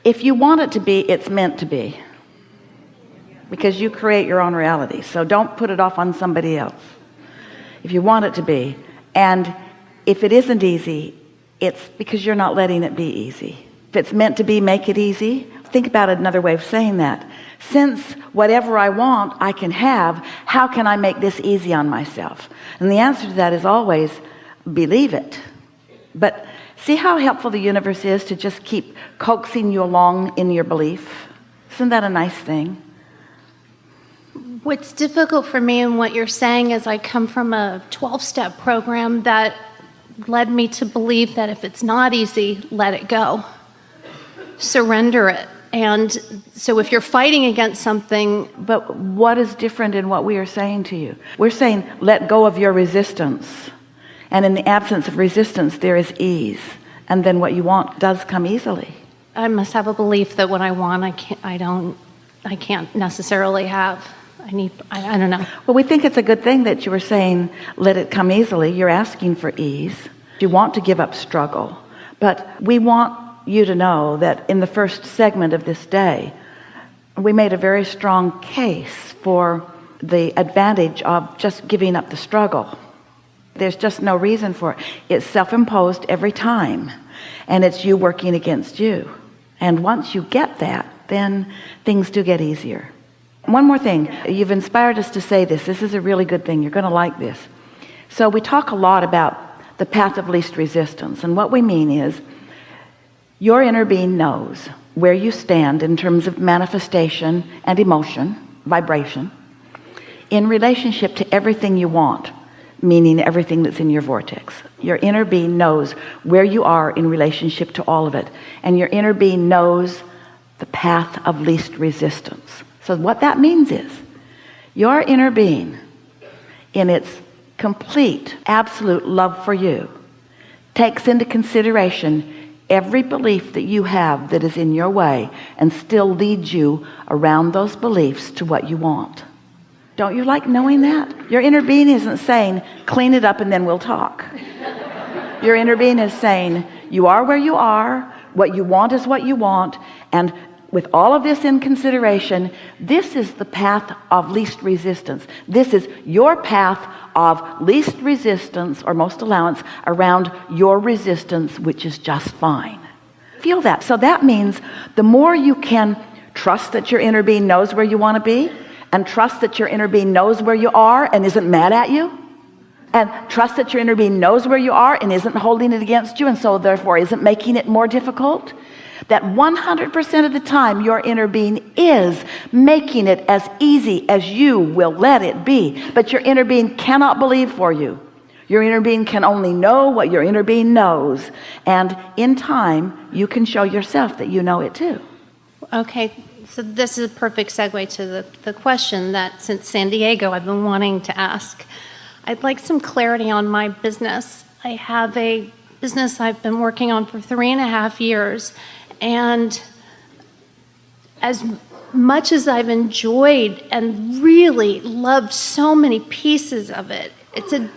If you want it to be, it's meant to be, because you create your own reality. So don't put it off on somebody else. If you want it to be, and if it isn't easy, it's because you're not letting it be easy. If it's meant to be, make it easy. Think about another way of saying that. Since whatever I want I can have, how can I make this easy on myself? And the answer to that is always believe it. But see how helpful the universe is to just keep coaxing you along in your belief? Isn't that a nice thing? What's difficult for me in what you're saying is I come from a 12-step program that led me to believe that if it's not easy, let it go. Surrender it. And so if you're fighting against something... But what is different in what we are saying to you? We're saying, let go of your resistance. And in the absence of resistance, there is ease. And then what you want does come easily. I must have a belief that what I want, I can't necessarily have. I don't know. Well, we think it's a good thing that you were saying, let it come easily. You're asking for ease. You want to give up struggle. But we want you to know that in the first segment of this day, we made a very strong case for the advantage of just giving up the struggle. There's just no reason for it. It's self-imposed every time, and it's you working against you. And once you get that, then things do get easier. One more thing. You've inspired us to say this. This is a really good thing. You're going to like this. So we talk a lot about the path of least resistance. And what we mean is your inner being knows where you stand in terms of manifestation and emotion, vibration, in relationship to everything you want, meaning everything that's in your vortex. Your inner being knows where you are in relationship to all of it. And your inner being knows the path of least resistance. So what that means is your inner being, in its complete, absolute love for you, takes into consideration every belief that you have that is in your way and still leads you around those beliefs to what you want. Don't you like knowing that? Your inner being isn't saying, clean it up and then we'll talk. Your inner being is saying, you are where you are, what you want is what you want, and with all of this in consideration, this is the path of least resistance. This is your path of least resistance or most allowance around your resistance, which is just fine. Feel that. So that means the more you can trust that your inner being knows where you want to be, and trust that your inner being knows where you are and isn't mad at you, and trust that your inner being knows where you are and isn't holding it against you, and so therefore isn't making it more difficult, that 100% of the time your inner being is making it as easy as you will let it be. But your inner being cannot believe for you. Your inner being can only know what your inner being knows. And in time, you can show yourself that you know it too. Okay, so this is a perfect segue to the question that since San Diego I've been wanting to ask. I'd like some clarity on my business. I have a business I've been working on for 3.5 years. And as much as I've enjoyed and really loved so many pieces of it, it's a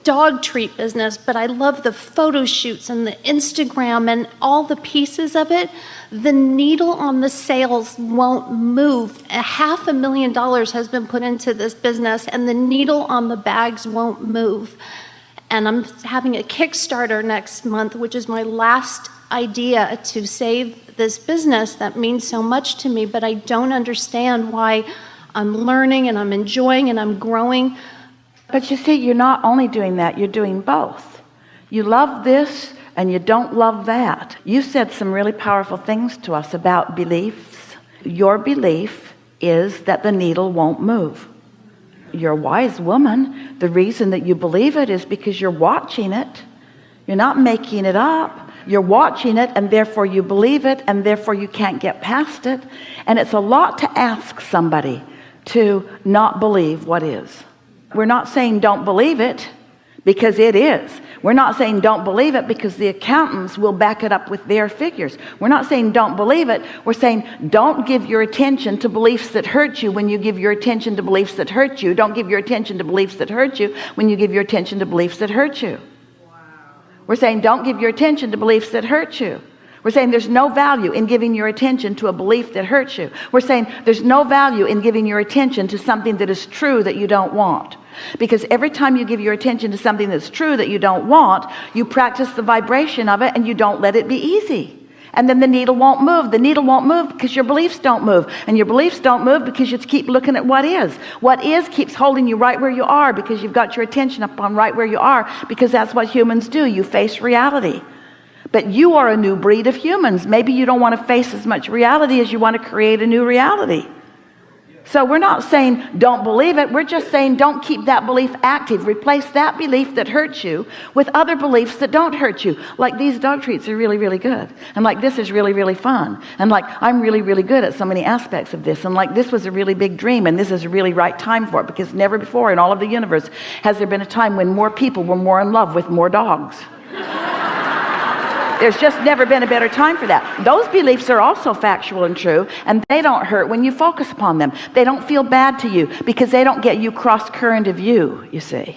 dog treat business, but I love the photo shoots and the Instagram and all the pieces of it. The needle on the sales won't move. $500,000 has been put into this business, and the needle on the bags won't move. And I'm having a Kickstarter next month, which is my last idea to save this business that means so much to me, but I don't understand why I'm learning and I'm enjoying and I'm growing. But you see, you're not only doing that, you're doing both. You love this and you don't love that. You said some really powerful things to us about beliefs. Your belief is that the needle won't move. You're a wise woman. The reason that you believe it is because you're watching it. You're not making it up. You're watching it, and therefore you believe it, and therefore you can't get past it. And it's a lot to ask somebody to not believe what is. We're not saying don't believe it, because it is. We're not saying don't believe it because the accountants will back it up with their figures. We're not saying don't believe it. We're saying don't give your attention to beliefs that hurt you when you give your attention to beliefs that hurt you. Don't give your attention to beliefs that hurt you when you give your attention to beliefs that hurt you. We're saying don't give your attention to beliefs that hurt you. We're saying there's no value in giving your attention to a belief that hurts you. We're saying there's no value in giving your attention to something that is true that you don't want. Because every time you give your attention to something that's true that you don't want, you practice the vibration of it and you don't let it be easy. And then the needle won't move. The needle won't move because your beliefs don't move. And your beliefs don't move because you keep looking at what is. What is keeps holding you right where you are because you've got your attention upon right where you are, because that's what humans do. You face reality. But you are a new breed of humans. Maybe you don't want to face as much reality as you want to create a new reality. So we're not saying don't believe it. We're just saying don't keep that belief active. Replace that belief that hurts you with other beliefs that don't hurt you. Like these dog treats are really, really good. And like this is really, really fun. And like I'm really, really good at so many aspects of this. And like this was a really big dream. And this is a really right time for it, because never before in all of the universe has there been a time when more people were more in love with more dogs. There's just never been a better time for that. Those beliefs are also factual and true, and they don't hurt when you focus upon them. They don't feel bad to you because they don't get you cross current of you see.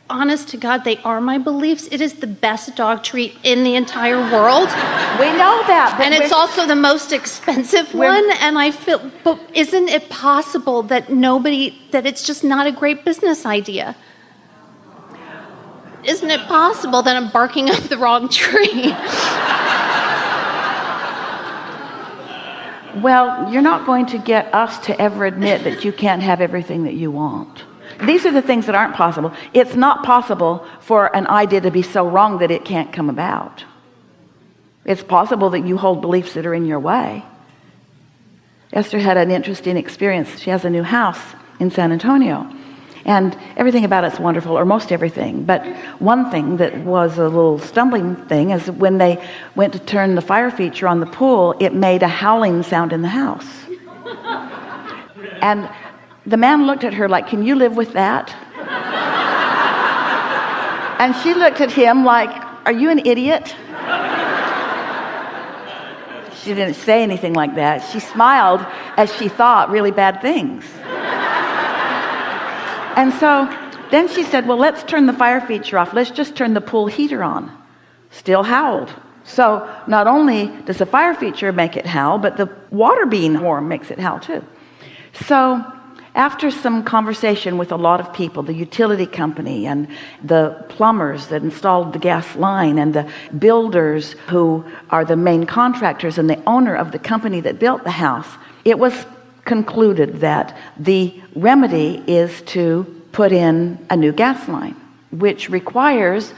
Honest to God, they are my beliefs. It is the best dog treat in the entire world. We know that. And it's also the most expensive one. And I feel, but isn't it possible that that it's just not a great business idea? Isn't it possible that I'm barking up the wrong tree? Well, you're not going to get us to ever admit that you can't have everything that you want. These are the things that aren't possible. It's not possible for an idea to be so wrong that it can't come about. It's possible that you hold beliefs that are in your way. Esther had an interesting experience. She has a new house in San Antonio. And everything about it's wonderful, or most everything. But one thing that was a little stumbling thing is when they went to turn the fire feature on the pool, it made a howling sound in the house. And the man looked at her like, "Can you live with that?" And she looked at him like, "Are you an idiot?" She didn't say anything like that. She smiled as she thought really bad things. And so then she said, "Well, let's turn the fire feature off. Let's just turn the pool heater on." Still howled. So not only does the fire feature make it howl, but the water being warm makes it howl too. So after some conversation with a lot of people, the utility company and the plumbers that installed the gas line and the builders who are the main contractors and the owner of the company that built the house, it was concluded that the remedy is to put in a new gas line, which requires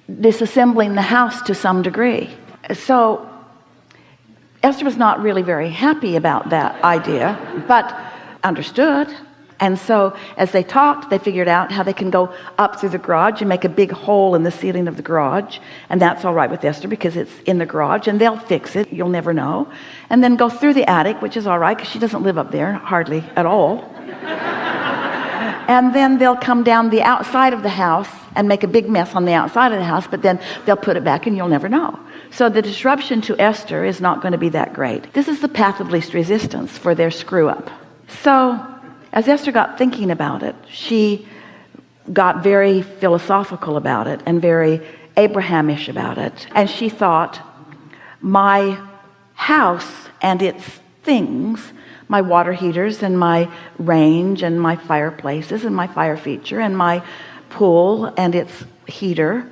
disassembling the house to some degree. So Esther was not really very happy about that idea, but understood. And so as they talked, they figured out how they can go up through the garage and make a big hole in the ceiling of the garage. And that's all right with Esther because it's in the garage and they'll fix it. You'll never know. And then go through the attic, which is all right because she doesn't live up there hardly at all. And then they'll come down the outside of the house and make a big mess on the outside of the house, but then they'll put it back and you'll never know. So the disruption to Esther is not going to be that great. This is the path of least resistance for their screw up. So as Esther got thinking about it, she got very philosophical about it and very Abrahamish about it. And she thought, my house and its things, my water heaters and my range and my fireplaces and my fire feature and my pool and its heater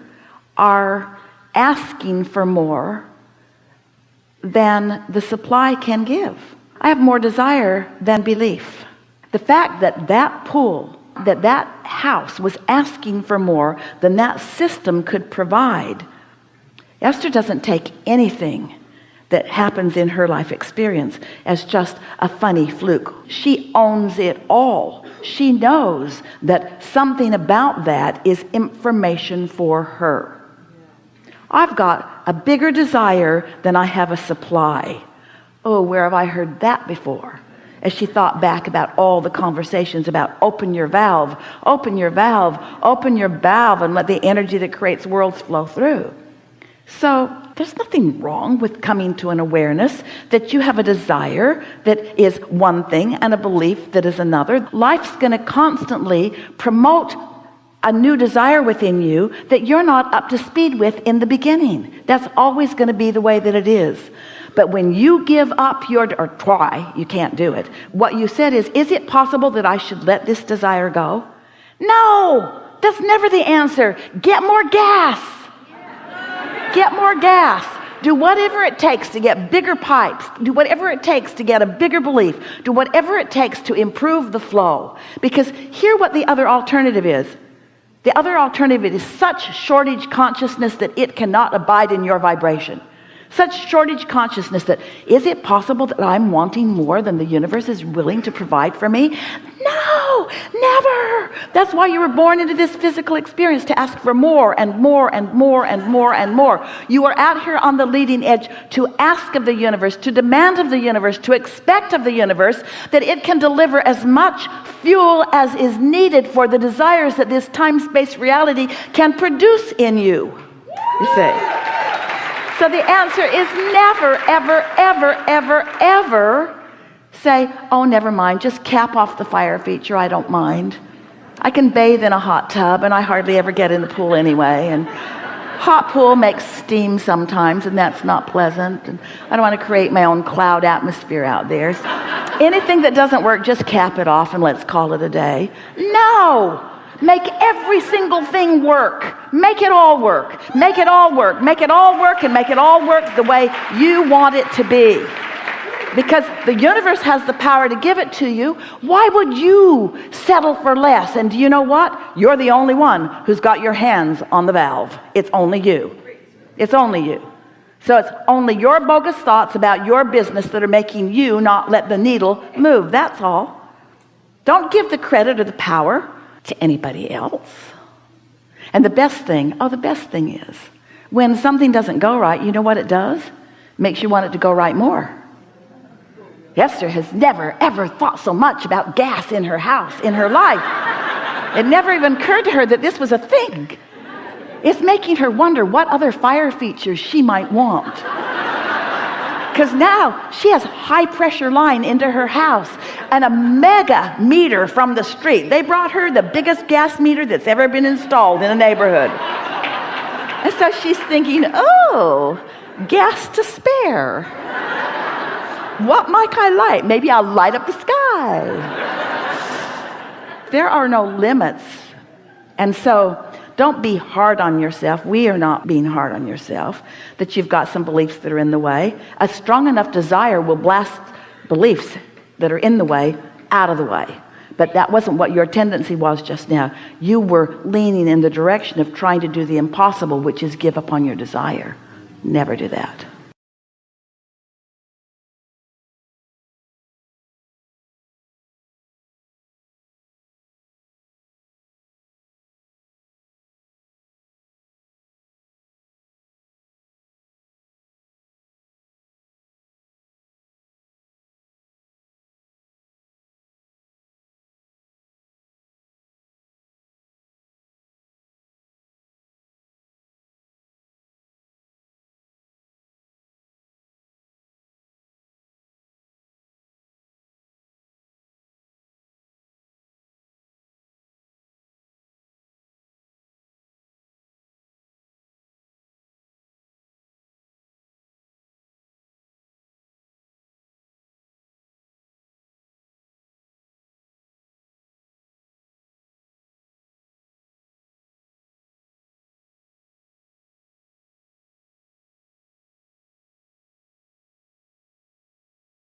are asking for more than the supply can give. I have more desire than belief. The fact that that pool, that house was asking for more than that system could provide. Esther doesn't take anything that happens in her life experience as just a funny fluke. She owns it all. She knows that something about that is information for her. I've got a bigger desire than I have a supply. Oh, where have I heard that before? As she thought back about all the conversations about open your valve, open your valve, open your valve, and let the energy that creates worlds flow through. So there's nothing wrong with coming to an awareness that you have a desire that is one thing and a belief that is another. Life's going to constantly promote a new desire within you that you're not up to speed with in the beginning. That's always going to be the way that it is. But when you give up or try, you can't do it. What you said is it possible that I should let this desire go? No, that's never the answer. Get more gas. Get more gas. Do whatever it takes to get bigger pipes. Do whatever it takes to get a bigger belief. Do whatever it takes to improve the flow. Because hear what the other alternative is. The other alternative is such shortage consciousness that it cannot abide in your vibration. Such shortage consciousness that, is it possible that I'm wanting more than the universe is willing to provide for me? No, never. That's why you were born into this physical experience, to ask for more and more and more and more and more. You are out here on the leading edge to ask of the universe, to demand of the universe, to expect of the universe that it can deliver as much fuel as is needed for the desires that this time-space reality can produce in you. You see? So the answer is never, ever, ever, ever, ever say, oh, never mind, just cap off the fire feature, I don't mind. I can bathe in a hot tub, and I hardly ever get in the pool anyway. And hot pool makes steam sometimes, and that's not pleasant. And I don't want to create my own cloud atmosphere out there. So anything that doesn't work, just cap it off and let's call it a day. No! Make every single thing work. Make it all work. Make it all work. Make it all work, and make it all work the way you want it to be. Because the universe has the power to give it to you. Why would you settle for less? And do you know what? You're the only one who's got your hands on the valve. It's only you. It's only you. So it's only your bogus thoughts about your business that are making you not let the needle move. That's all. Don't give the credit or the power to anybody else. And the best thing is, when something doesn't go right, you know what it does? Makes you want it to go right more. Esther has never, ever thought so much about gas in her house, in her life. It never even occurred to her that this was a thing. It's making her wonder what other fire features she might want. Because now she has high pressure line into her house and a mega meter from the street. They brought her the biggest gas meter that's ever been installed in a neighborhood. And so she's thinking, oh, gas to spare. What might I light? Maybe I'll light up the sky. There are no limits. And so don't be hard on yourself. We are not being hard on yourself that you've got some beliefs that are in the way. A strong enough desire will blast beliefs that are in the way out of the way. But that wasn't what your tendency was just now. You were leaning in the direction of trying to do the impossible, which is give up on your desire. Never do that.